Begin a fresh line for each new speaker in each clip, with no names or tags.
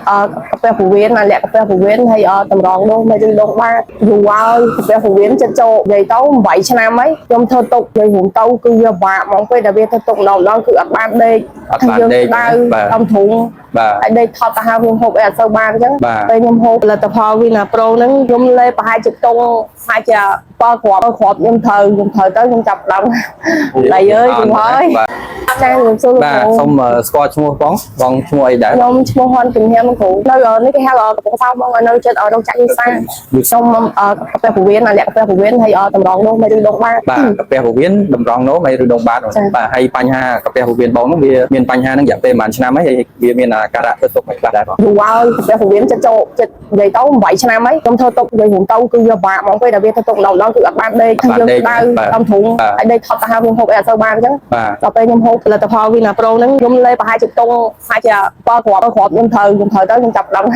កាហ្វេពូវៀនណាលក្ខកាហ្វេពូវៀនហើយតម្រងនោះមិនឬដងបាតយូរហើយកាហ្វេពូវៀនចិត្តចូលនិយាយទៅ8ឆ្នាំហើយខ្ញុំធ្វើទុកនិយាយរួមទៅគឺវាបាក់ហ្មងពេលដែលវាធ្វើទុកម្ដងគឺអត់បានដេកយើងដៅដំធុងហើយដេកថតទៅហើយខ្ញុំហូបអីអត់សូវបានអញ្ចឹងពេលខ្ញុំហូបផលិតផលវីណាប្រូហ្នឹងខ្ញុំលេបប្រហែលជាតុងប្រហែលជា7គ្រាប់ខ្ញុំត្រូវទៅខ្ញុំចាប់ដើមដៃអើយយូរហើយចាខ្ញុំសួរ
បាទសូមស្គាល់ឈ្មោះបងឈ្មោះអីដែរ
ខ្ញុំឈ្មោះហ៊ុនជំនាញគ្រូនៅនេះគេហៅកំពង់សោមបងនៅចិត្តរោងចក្រវិសាខ្ញុំកាហ្វេពូវៀនណាលក្ខកាហ្វេពូវៀនហើយតម្រងនោះមិនឬដងបាត
បាទកាហ្វេពូវៀនតម្រងនោះមិនឬដងបាតបាទហើយបញ្ហាកាហ្វេពូវៀនបងនោះវាមានបញ្ហានឹងរយៈពេលប្រហែលឆ្នាំហើយវាមានការៈធ្វើទុកមិនខ្លះដែរបង
យូរហើយកាហ្វេពូវៀនចិត្តចូលចិត្តនិយាយទៅ8ឆ្នាំហើយខ្ញុំធ្វើទុកនិយាយរួមទៅគឺវាបាក់ហ្មងពេលដែលវាធ្វើទុកម្ដងគឺអត់បានដេកយើងដៅដំធុងហើយដេកថតទៅហើយខ្ញុំហូបអីអត់សូវបានអញ្ចឹងដល់ពេលខ្ញុំហូបផលិតផលវីណាប្រូហ្នឹងខ្ញុំលេប្រហែលជាតុងប្រហែលជា7គ្រាប់ខ្ញុំត្រូវទៅខ្ញុំចាប់ដើម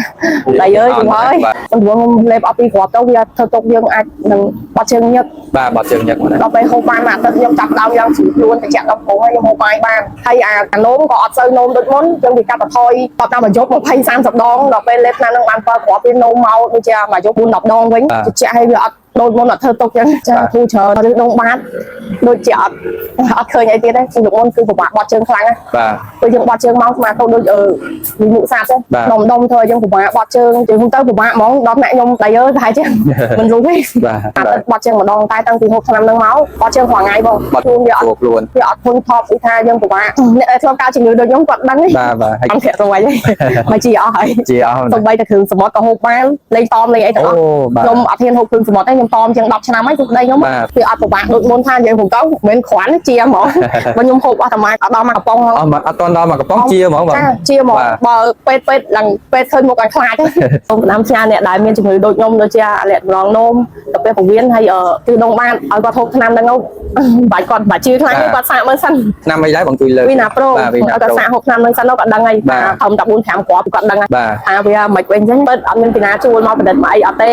ដៃអើយយូរហើយខ្ញុំលេបអត់2គ្រាប់ទៅវាធ្វើទុកយើងអាចនឹងបត់ជើងញឹក
បាទបត់ជើងញឹក
ដល់ពេលហូបបានអាទិត្យខ្ញុំចាប់ដើមយ៉ាងស្រួលខ្លួនតិចដល់កំហើយខ្ញុំហូបបាយបានហើយអានោមក៏អត់សូវនោមដូចមុនយើងវាកាត់បន្ថយតតាមមួយយប់20 30ដងដល់ពេលលេបណានឹងបាន7គ្រាប់វានោមមកដូចជាមួយយប់4 10ដងវិញតិចហើយវាអត់ដូចមុនអត់ធ្វើទុកចឹងចាធូរច្រើនឬដងបាតដូចជាអត់ឃើញអីទៀតទេពីមុនគឺពិបាកបត់ជើងខ្លាំងណា
បាទ
ពេលយើងបត់ជើងមកស្មាទៅដូចវិមុខសាស្ត្រទេដុំធ្វើយើងពិបាកបត់ជើងជើងទៅពិបាកហ្មងដល់អ្នកខ្ញុំតែយើប្រហែលជាមិនรู้ទេបាទបត់ជើងម្ដងតែតាំងពី6ឆ្នាំហ្នឹងមកបត់ជើងរាល់ថ្ងៃបងបត់ខ្លួនវាអត់ធន់ថប់ពីថាយើងពិបាកអ្នកដែលធ្លាប់ការជំងឺដូចខ្ញុំគាត់ដឹងទេ
បាទ
អង្គធាក់ទៅវិញមកជាអស់ហើយទៅបីតែគ្រឿងសមុទ្រក៏ហូបបានលេងតមលេងអីទាំងអស់ខ្ញុំអត់ហ៊ានហូបគ្រឿងសមុទ្រទេខ្ញុំតមជាង10ឆ្នាំហើយគឺប្តីខ្ញុំវាអត់ពិបាកដូចមុនថាយើងខ្ញុំទៅមិនមែនគ្រាន់ជាហ្មងបើខ្ញុំហូបអស់តែម៉ាយអត់ដល់មកកំប៉ុង
អត់ដល់មកកំប៉ុងជាហ្មង
ចាជាហ្មងបើពេទ្យឡើងពេទ្យឃើញមុខឲ្យខ្លាចសូមដំណាំផ្ញើអ្នកដែលមានជំងឺដូចខ្ញុំដូចជាលាក់តម្រងនោមកាហ្វេពូវៀនហើយគឺដងបានឲ្យគាត់ហូបថ្នាំហ្នឹងបាច់គាត់បាច់ជឿខ្លាំងគាត់សាកមើលសិន
ឆ្នាំអីដែរបងជួយលើ
វីណាប្រូគាត់សាកហូបថ្នាំហ្នឹងសិនគាត់ដឹងហើយថាធំតែ4 5គ្រាប់គាត់ដឹងថាវាមិនវិញអញ្ចឹងពិតអត់មានពីណាជួលមកបណ្ឌិតមកអីអត់ទេ